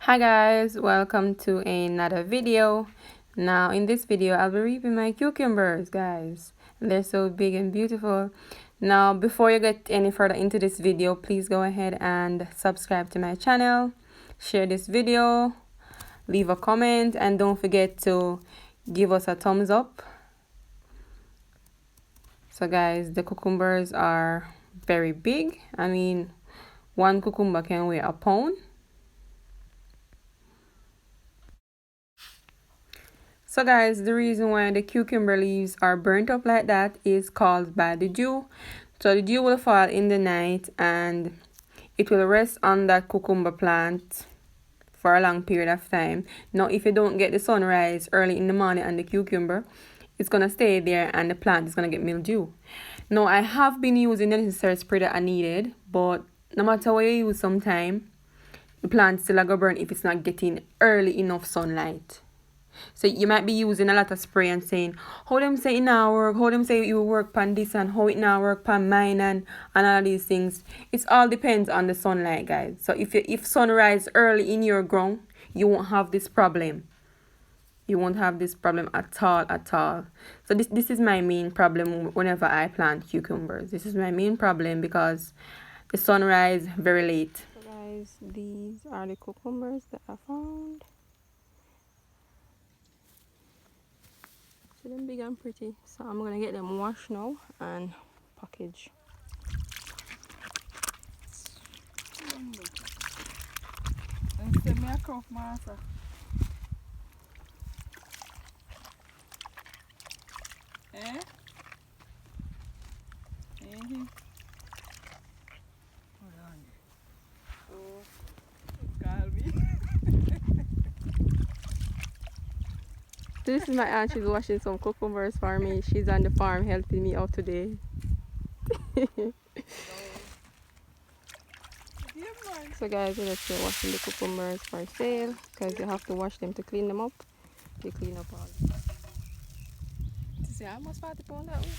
Hi guys, welcome to another video. Now in this video I'll be reviewing my cucumbers, guys. They're so big and beautiful. Now before you get any further into this video, please go ahead and subscribe to my channel, share this video, leave a comment, and don't forget to give us a thumbs up. So guys, the cucumbers are very big. I mean, one cucumber can weigh a pound. So guys, the reason why the cucumber leaves are burnt up like that is caused by the dew. So the dew will fall in the night and it will rest on that cucumber plant for a long period of time. Now if you don't get the sunrise early in the morning on the cucumber, it's gonna stay there and the plant is gonna get mildew. Now I have been using the necessary spray that I needed, but no matter what you use sometime, the plant still gonna burn if it's not getting early enough sunlight. So you might be using a lot of spray and saying, how them say it now work, how them say you work pan this and how it now work pan mine and all these things. It all depends on the sunlight, guys. So if sunrise early in your ground, you won't have this problem. You won't have this problem at all. So this is my main problem whenever I plant cucumbers. This is my main problem because the sunrise very late. So guys, these are the cucumbers that I found. So them big and pretty. So I'm gonna get them washed now and package. This is my aunt, she's washing some cucumbers for me. She's on the farm helping me out today. So guys, we're just washing the cucumbers for sale because you have to wash them to clean them up. They clean up all. See, I almost 40 pounds that way.